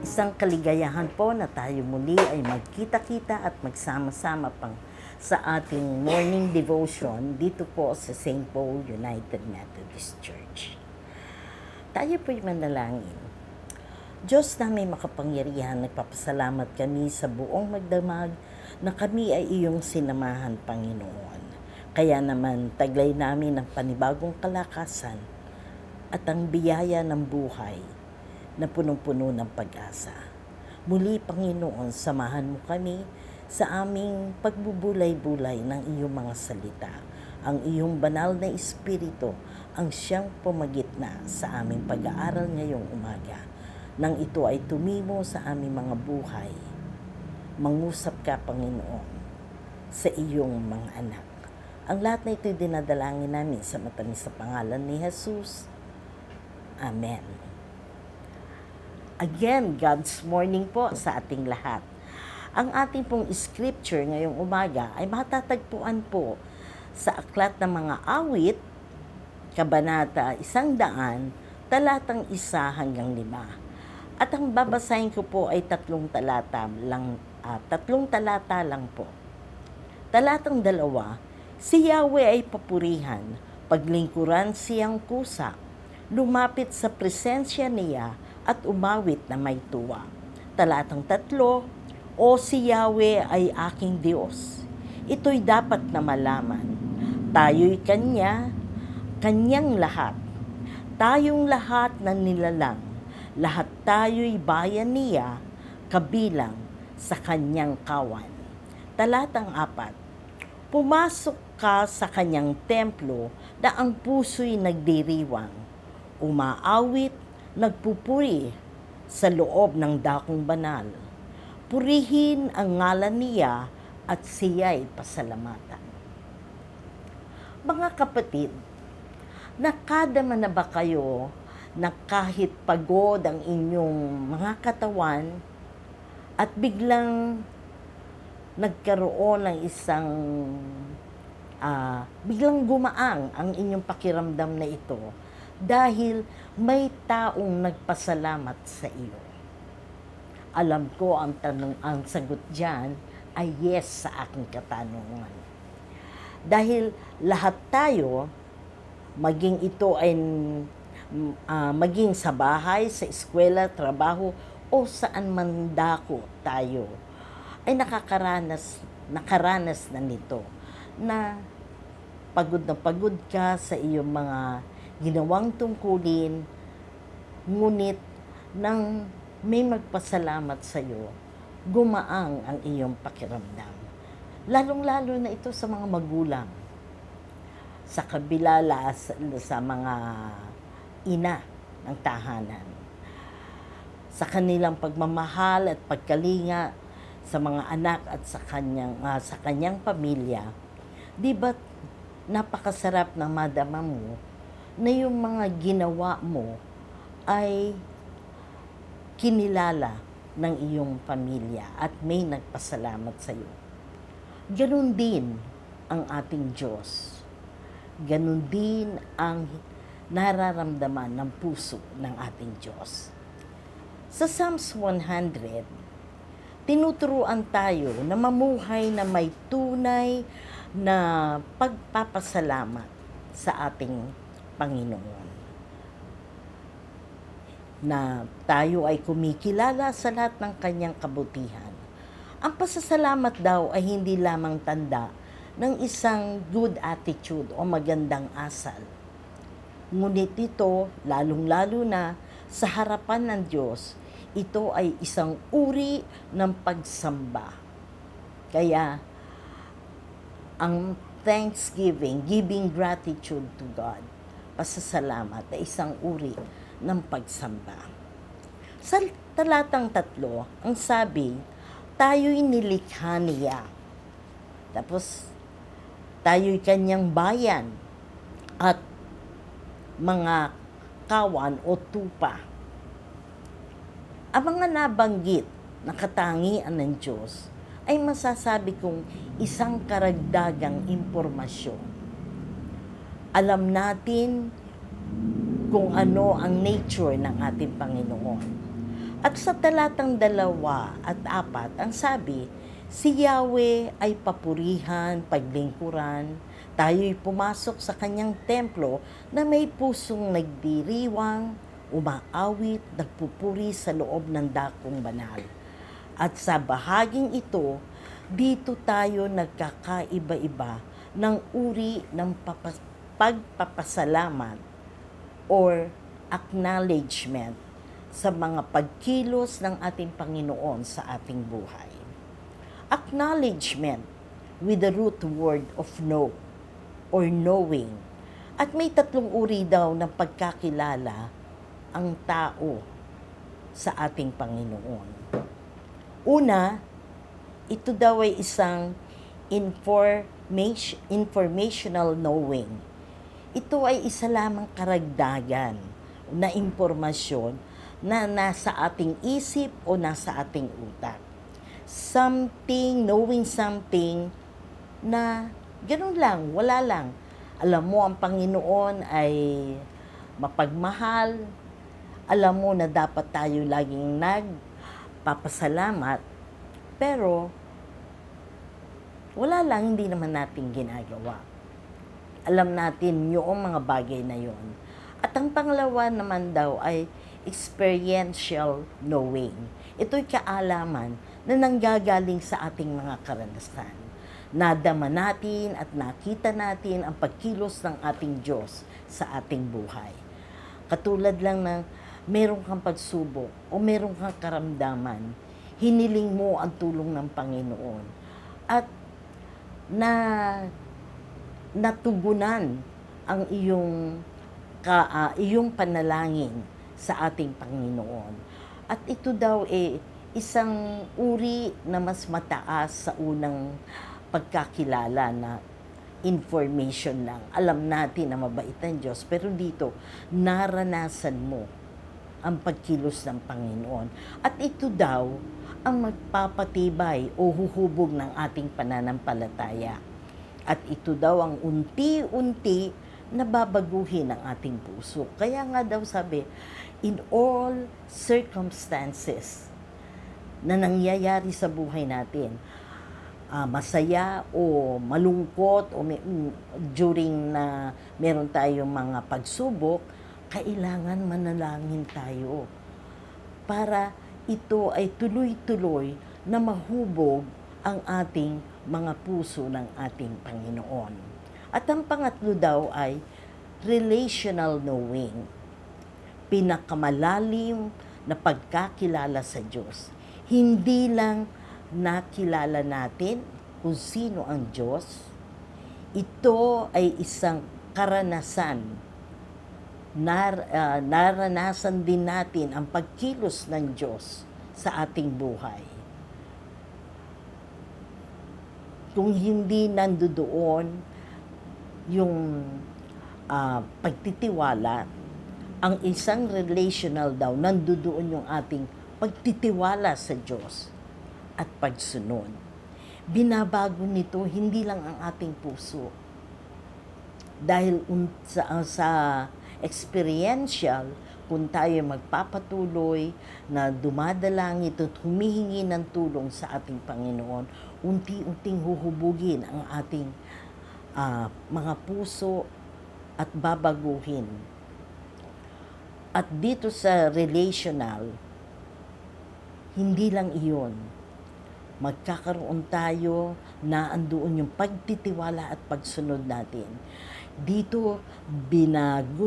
Isang kaligayahan po na tayo muli ay magkita-kita at magsama-sama pang sa ating morning devotion dito po sa St. Paul United Methodist Church. Tayo po'y manalangin. Diyos namin makapangyarihan, nagpapasalamat kami sa buong magdamag na kami ay iyong sinamahan, Panginoon. Kaya naman taglay namin ang panibagong kalakasan at ang biyaya ng buhay na punong-puno ng pag-asa. Muli, Panginoon, samahan mo kami sa aming pagbubulay-bulay ng iyong mga salita. Ang iyong banal na Espiritu ang siyang pumagitna sa aming pag-aaral ngayong umaga. Nang ito ay tumimo sa aming mga buhay, mangusap ka, Panginoon, sa iyong mga anak. Ang lahat na ito'y dinadalangin namin sa matamis sa pangalan ni Jesus. Amen. Again, God's morning po sa ating lahat. Ang ating pong scripture ngayong umaga ay matatagpuan po sa Aklat ng Mga Awit, Kabanata 100, talatang 1 hanggang 5. At ang babasahin ko po ay tatlong talata lang po. Talatang 2, si Yahweh ay papurihan, paglingkuran siyang kusa, lumapit sa presensya niya at umawit na may tuwa. Talatang 3, o si Yahweh ay aking Diyos. Ito'y dapat na malaman. Tayo'y kanyang lahat. Tayong lahat na nilalang. Lahat tayo'y bayan niya, kabilang sa kanyang kawan. Talatang 4, pumasok ka sa kanyang templo na ang puso'y nagdiriwang. Umaawit, nagpupuri sa loob ng dakong banal. Purihin ang ngalan niya at siya'y pasalamatan. Mga kapatid, nakadama na ba kayo na kahit pagod ang inyong mga katawan at biglang nagkaroon ng biglang gumaang ang inyong pakiramdam na ito dahil may taong nagpasalamat sa iyo? Alam ko ang sagot diyan ay yes sa aking katanungan. Dahil lahat tayo, maging ito ay maging sa bahay, sa eskwela, trabaho, o saan man dako tayo, ay nakaranas na nito na pagod ka sa iyong mga ginawang tungkulin, ngunit nang may magpasalamat sa iyo, gumaang ang iyong pakiramdam. Lalong-lalo na ito sa mga magulang, sa kabila sa mga ina ng tahanan, sa kanilang pagmamahal at pagkalinga sa mga anak at sa kanyang pamilya. Di ba napakasarap na madama mo na yung mga ginawa mo ay kinilala ng iyong pamilya at may nagpasalamat sa iyo. Ganun din ang ating Diyos. Ganun din ang nararamdaman ng puso ng ating Diyos. Sa Psalms 100, tinuturuan tayo na mamuhay na may tunay na pagpapasalamat sa ating Panginoon. Na tayo ay kumikilala sa lahat ng kanyang kabutihan. Ang pasasalamat daw ay hindi lamang tanda ng isang good attitude o magandang asal. Ngunit ito, lalong-lalo na sa harapan ng Diyos, ito ay isang uri ng pagsamba. Kaya, ang thanksgiving, giving gratitude to God, pasasalamat ay isang uri ng pagsamba. Sa talatang 3, ang sabi, tayo'y nilikha niya. Tapos, tayo'y kanyang bayan at mga kawan o tupa. Ang mga nabanggit na katangian ng Diyos ay masasabi kong isang karagdagang impormasyon. Alam natin kung ano ang nature ng ating Panginoon. At sa talatang 2 at 4, ang sabi, si Yahweh ay papurihan, paglingkuran, tayo'y pumasok sa kanyang templo na may pusong nagdiriwang, umaawit, nagpupuri sa loob ng dakong banal. At sa bahaging ito, dito tayo nagkakaiba-iba ng uri ng pagpapasalamat or acknowledgement sa mga pagkilos ng ating Panginoon sa ating buhay. Acknowledgement with the root word of know or knowing. At may 3 uri daw ng pagkakilala ang tao sa ating Panginoon. Una, ito daw ay isang informational knowing. Ito ay isa lamang karagdagan na impormasyon na nasa ating isip o nasa ating utak. Knowing something na ganun lang, wala lang. Alam mo ang Panginoon ay mapagmahal. Alam mo na dapat tayo laging nagpapasalamat. Pero wala lang, hindi naman natin ginagawa. Alam natin yung mga bagay na yon. At ang pangalawa naman daw ay experiential knowing. Ito'y kaalaman na nanggagaling sa ating mga karanasan. Nadama natin at nakita natin ang pagkilos ng ating Diyos sa ating buhay. Katulad lang ng meron kang pagsubok o meron kang karamdaman, hiniling mo ang tulong ng Panginoon at natugunan ang iyong panalangin sa ating Panginoon. At ito daw isang uri na mas mataas sa unang pagkakilala na information lang. Alam natin na mabait ang Diyos, pero dito, naranasan mo ang pagkilos ng Panginoon. At ito daw ang magpapatibay o huhubog ng ating pananampalataya. At ito daw ang unti-unti na babaguhin ang ating puso. Kaya nga daw sabi, in all circumstances na nangyayari sa buhay natin, masaya o malungkot o during na meron tayong mga pagsubok, kailangan manalangin tayo para ito ay tuloy-tuloy na mahubog ang ating mga puso ng ating Panginoon. At ang pangatlo daw ay relational knowing. Pinakamalalim na pagkakilala sa Diyos. Hindi lang nakilala natin kung sino ang Diyos. Ito ay isang karanasan. Naranasan din natin ang pagkilos ng Diyos sa ating buhay. Kung hindi nandoon yung pagtitiwala, ang isang relational daw, nandoon yung ating pagtitiwala sa Diyos at pagsunod. Binabago nito hindi lang ang ating puso. Dahil sa experiential, kung tayo magpapatuloy na dumadalangin at humihingi ng tulong sa ating Panginoon, unti-unting huhubugin ang ating mga puso at babaguhin. At dito sa relational, hindi lang iyon. Magkakaroon tayo na andoon yung pagtitiwala at pagsunod natin. Dito, binabago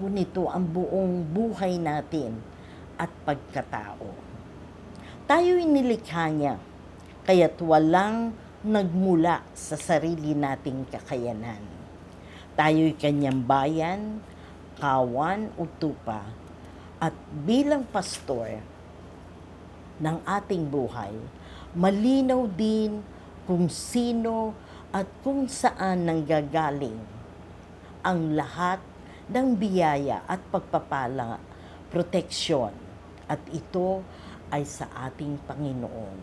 nito ang buong buhay natin at pagkatao. Tayo'y nilikha niya, kaya't walang nagmula sa sarili nating kakayanan. Tayo'y kanyang bayan, kawan o tupa, at bilang pastor ng ating buhay, malinaw din kung sino at kung saan nanggagaling ang lahat ng biyaya at pagpapala, proteksyon, at ito ay sa ating Panginoon.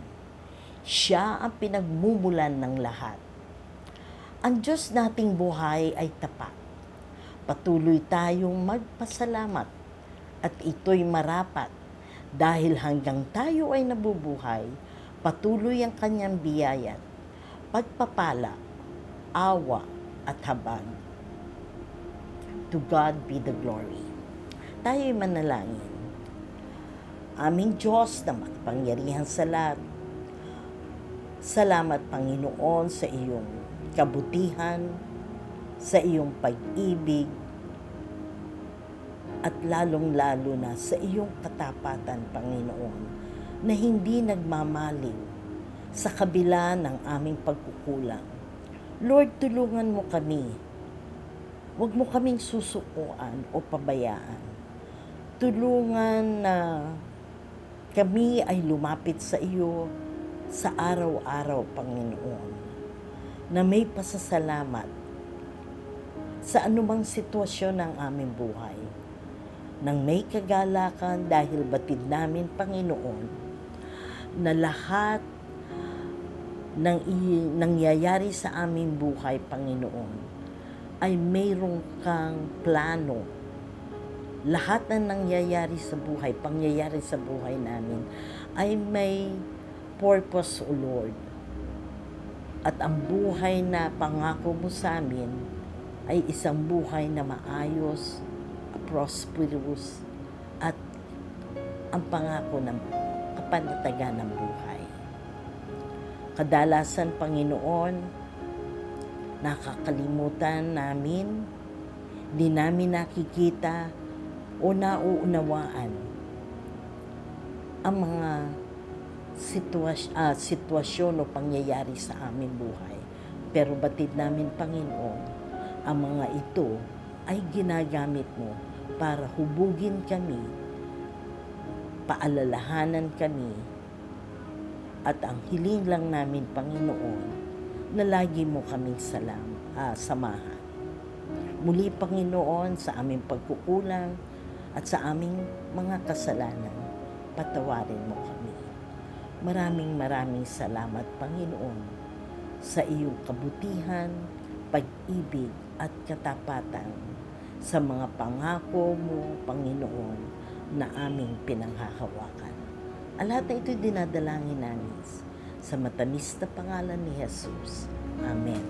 Siya ang pinagmumulan ng lahat. Ang Diyos nating buhay ay tapat. Patuloy tayong magpasalamat at ito'y marapat dahil hanggang tayo ay nabubuhay, patuloy ang kanyang biyaya, pagpapala, awa at habag. To God be the glory. Tayo'y manalangin. Aming Diyos na makapangyarihan sa lahat, salamat Panginoon sa iyong kabutihan, sa iyong pag-ibig, at lalong-lalo na sa iyong katapatan, Panginoon, na hindi nagmamaliw sa kabila ng aming pagkukulang. Lord, tulungan mo kami. Huwag mo kaming susukuan o pabayaan. Tulungan na kami ay lumapit sa iyo sa araw-araw, Panginoon, na may pasasalamat sa anumang sitwasyon ng aming buhay, nang may kagalakan dahil batid namin, Panginoon, na lahat ng nangyayari sa aming buhay, Panginoon, ay mayroong kang plano. Lahat ng nangyayari sa buhay, pangyayari sa buhay namin, ay may purpose, O Lord. At ang buhay na pangako mo sa amin ay isang buhay na maayos, prosperous, at ang pangako ng kapanatagan ng buhay. Kadalasan, Panginoon, nakakalimutan namin, di namin nakikita o nauunawaan ang mga sitwasyon o pangyayari sa aming buhay. Pero batid namin, Panginoon, ang mga ito ay ginagamit mo para hubugin kami, paalalahanan kami, at ang hiling lang namin, Panginoon, na lagi mo kaming samahan. Muli, Panginoon, sa aming pagkukulang at sa aming mga kasalanan, patawarin mo kami. Maraming salamat, Panginoon, sa iyong kabutihan, pag-ibig at katapatan sa mga pangako mo, Panginoon, na aming pinanghahawakan. Ang lahat na ito'y dinadalangin namin sa matamis na pangalan ni Jesus. Amen.